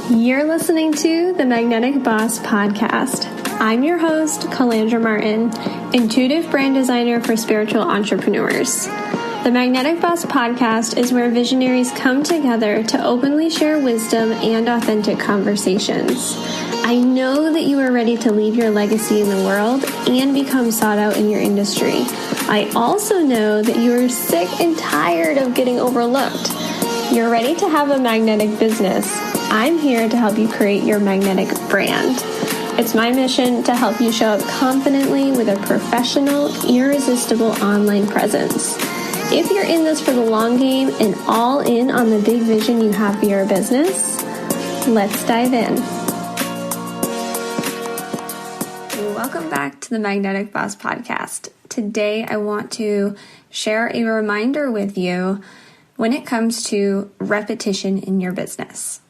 You're listening to the Magnetic Boss Podcast. I'm your host, Calandra Martin, intuitive brand designer for spiritual entrepreneurs. The Magnetic Boss Podcast is where visionaries come together to openly share wisdom and authentic conversations. I know that you are ready to leave your legacy in the world and become sought out in your industry. I also know that you are sick and tired of getting overlooked. You're ready to have a magnetic business. I'm here to help you create your magnetic brand. It's my mission to help you show up confidently with a professional, irresistible online presence. If you're in this for the long game and all in on the big vision you have for your business, let's dive in. Welcome back to the Magnetic Boss Podcast. Today I want to share a reminder with you when it comes to repetition in your business.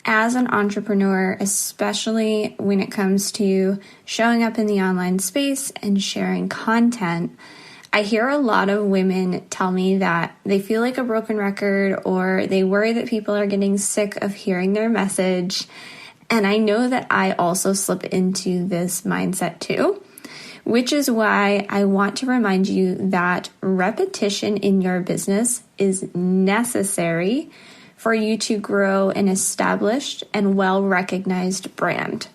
As an entrepreneur, especially when it comes to showing up in the online space and sharing content, I hear a lot of women tell me that they feel like a broken record or they worry that people are getting sick of hearing their message. And I know that I also slip into this mindset too, which is why I want to remind you that repetition in your business is necessary for you to grow an established and well-recognized brand.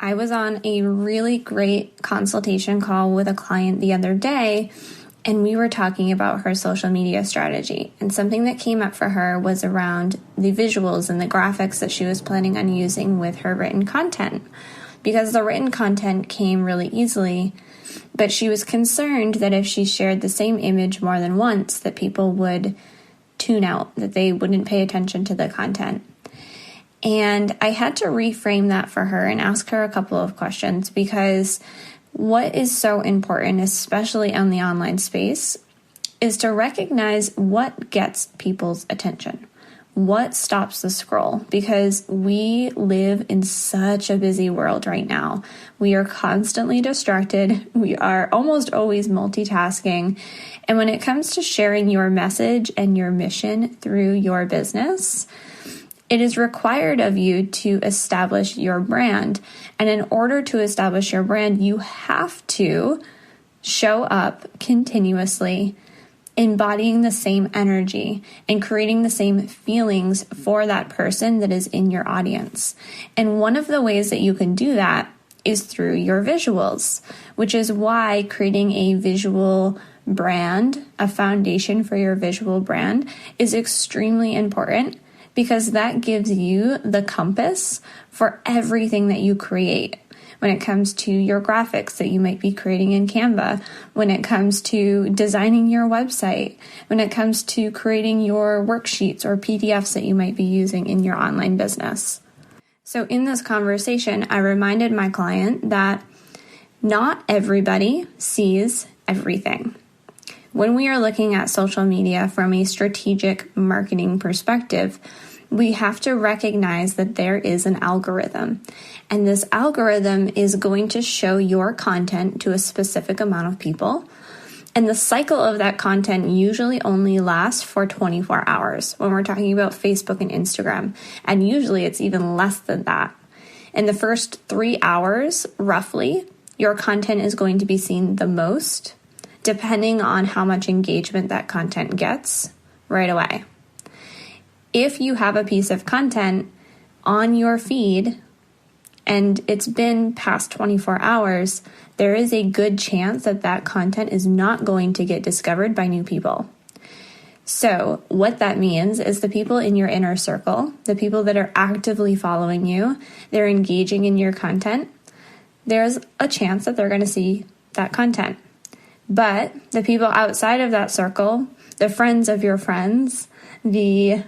I was on a really great consultation call with a client the other day, and we were talking about her social media strategy. And something that came up for her was around the visuals and the graphics that she was planning on using with her written content. Because the written content came really easily, but she was concerned that if she shared the same image more than once, that people would tune out, that they wouldn't pay attention to the content. And I had to reframe that for her and ask her a couple of questions, because what is so important, especially on the online space, is to recognize what gets people's attention. What stops the scroll? Because we live in such a busy world right now. We are constantly distracted. We are almost always multitasking. And when it comes to sharing your message and your mission through your business, it is required of you to establish your brand. And in order to establish your brand, you have to show up continuously, embodying the same energy and creating the same feelings for that person that is in your audience. And one of the ways that you can do that is through your visuals, which is why creating a visual brand, a foundation for your visual brand, is extremely important, because that gives you the compass for everything that you create. When it comes to your graphics that you might be creating in Canva, when it comes to designing your website, when it comes to creating your worksheets or PDFs that you might be using in your online business. So in this conversation, I reminded my client that not everybody sees everything. When we are looking at social media from a strategic marketing perspective, we have to recognize that there is an algorithm. And this algorithm is going to show your content to a specific amount of people. And the cycle of that content usually only lasts for 24 hours when we're talking about Facebook and Instagram. And usually it's even less than that. In the first 3 hours, roughly, your content is going to be seen the most, depending on how much engagement that content gets right away. If you have a piece of content on your feed and it's been past 24 hours, there is a good chance that that content is not going to get discovered by new people. So what that means is the people in your inner circle, the people that are actively following you, they're engaging in your content, there's a chance that they're going to see that content. But the people outside of that circle, the friends of your friends, the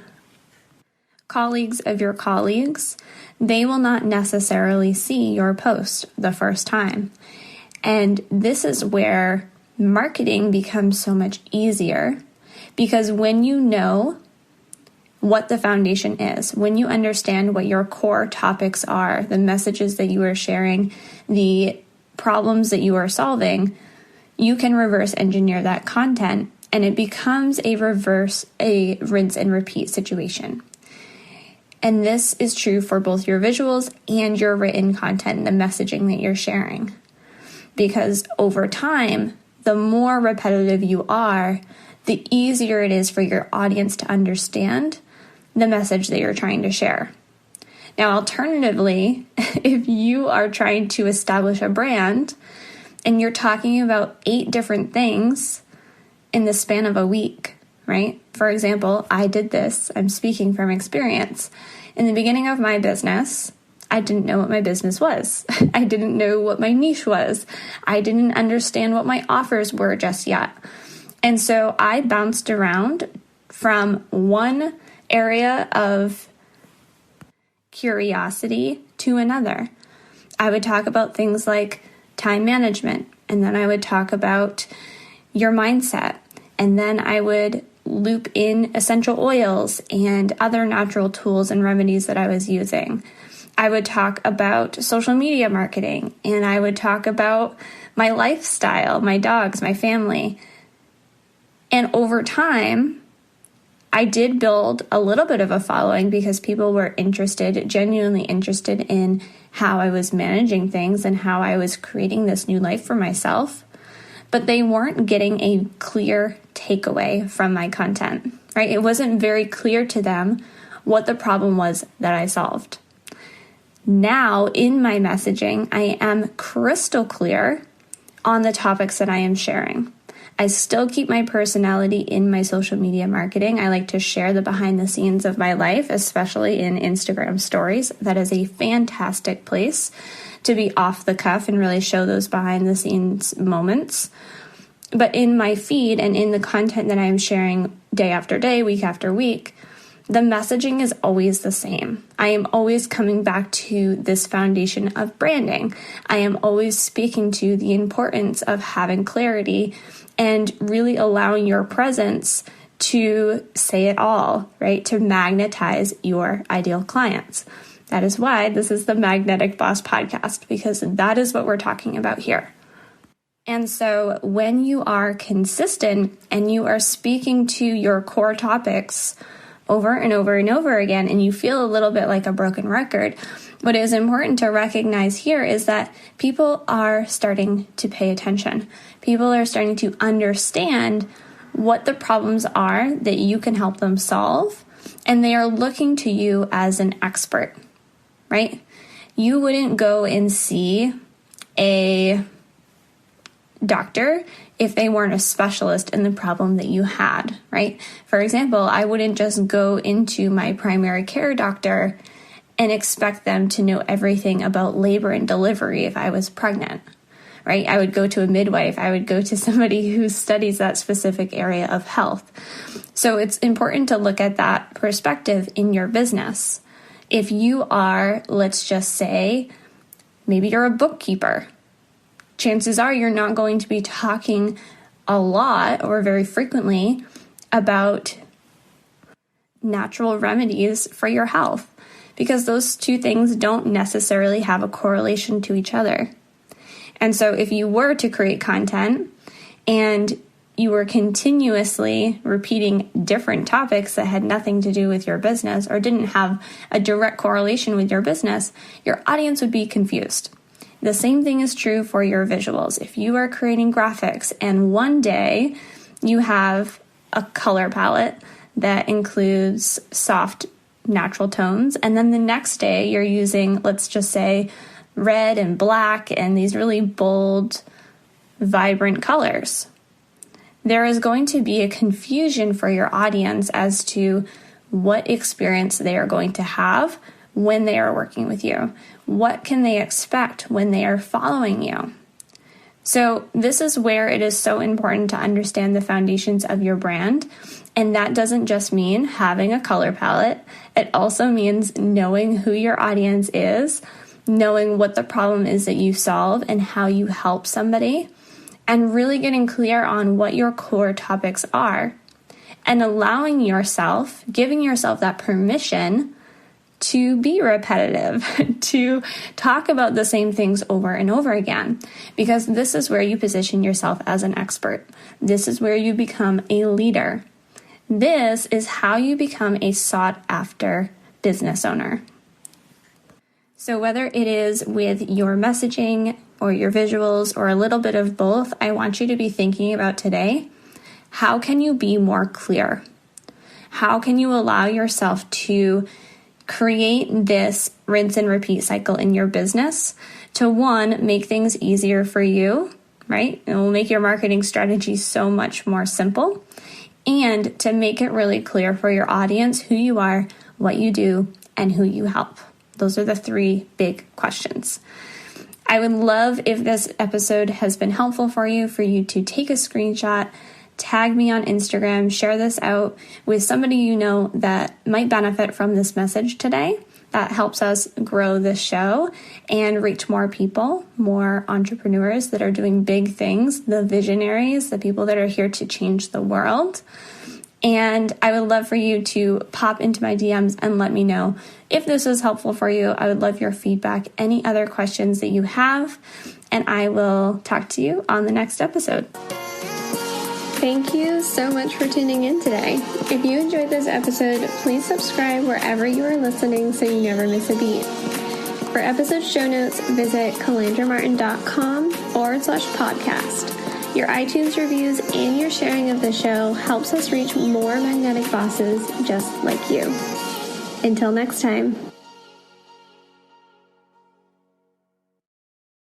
colleagues of your colleagues, they will not necessarily see your post the first time. And this is where marketing becomes so much easier, because when you know what the foundation is, when you understand what your core topics are, the messages that you are sharing, the problems that you are solving, you can reverse engineer that content, and it becomes a rinse and repeat situation. And this is true for both your visuals and your written content, the messaging that you're sharing. Because over time, the more repetitive you are, the easier it is for your audience to understand the message that you're trying to share. Now, alternatively, if you are trying to establish a brand and you're talking about 8 different things in the span of a week, right? For example, I did this. I'm speaking from experience. In the beginning of my business, I didn't know what my business was. I didn't know what my niche was. I didn't understand what my offers were just yet. And so I bounced around from one area of curiosity to another. I would talk about things like time management, and then I would talk about your mindset, and then I would loop in essential oils and other natural tools and remedies that I was using. I would talk about social media marketing, and I would talk about my lifestyle, my dogs, my family. And over time, I did build a little bit of a following because people were genuinely interested in how I was managing things and how I was creating this new life for myself. But they weren't getting a clear takeaway from my content, right? It wasn't very clear to them what the problem was that I solved. Now, in my messaging, I am crystal clear on the topics that I am sharing. I still keep my personality in my social media marketing. I like to share the behind the scenes of my life, especially in Instagram stories. That is a fantastic place to be off the cuff and really show those behind the scenes moments. But in my feed and in the content that I'm sharing day after day, week after week, the messaging is always the same. I am always coming back to this foundation of branding. I am always speaking to the importance of having clarity and really allowing your presence to say it all, right? To magnetize your ideal clients. That is why this is the Magnetic Boss Podcast, because that is what we're talking about here. And so when you are consistent and you are speaking to your core topics over and over and over again, and you feel a little bit like a broken record, what is important to recognize here is that people are starting to pay attention. People are starting to understand what the problems are that you can help them solve, and they are looking to you as an expert, right? You wouldn't go and see a doctor if they weren't a specialist in the problem that you had, right? For example, I wouldn't just go into my primary care doctor and expect them to know everything about labor and delivery if I was pregnant, right? I would go to a midwife. I would go to somebody who studies that specific area of health. So it's important to look at that perspective in your business. If you are, let's just say, maybe you're a bookkeeper, chances are you're not going to be talking a lot or very frequently about natural remedies for your health, because those two things don't necessarily have a correlation to each other. And so if you were to create content and you were continuously repeating different topics that had nothing to do with your business or didn't have a direct correlation with your business, your audience would be confused. The same thing is true for your visuals. If you are creating graphics and one day you have a color palette that includes soft natural tones, and then the next day you're using, let's just say, red and black and these really bold, vibrant colors, there is going to be a confusion for your audience as to what experience they are going to have when they are working with you. What can they expect when they are following you? So this is where it is so important to understand the foundations of your brand. And that doesn't just mean having a color palette. It also means knowing who your audience is, knowing what the problem is that you solve and how you help somebody, and really getting clear on what your core topics are, and allowing yourself, giving yourself that permission to be repetitive, to talk about the same things over and over again, because this is where you position yourself as an expert. This is where you become a leader. This is how you become a sought after business owner. So whether it is with your messaging or your visuals or a little bit of both, I want you to be thinking about today, how can you be more clear? How can you allow yourself to create this rinse and repeat cycle in your business to, one, make things easier for you, right? It will make your marketing strategy so much more simple, and to make it really clear for your audience who you are, what you do, and who you help. Those are the three big questions. I would love if this episode has been helpful for you to take a screenshot, tag me on Instagram, share this out with somebody you know that might benefit from this message today. That helps us grow this show and reach more people, more entrepreneurs that are doing big things, the visionaries, the people that are here to change the world. And I would love for you to pop into my DMs and let me know if this was helpful for you. I would love your feedback, any other questions that you have, and I will talk to you on the next episode. Thank you so much for tuning in today. If you enjoyed this episode, please subscribe wherever you are listening so you never miss a beat. For episode show notes, visit calandramartin.com/podcast. Your iTunes reviews and your sharing of the show helps us reach more magnetic bosses just like you. Until next time.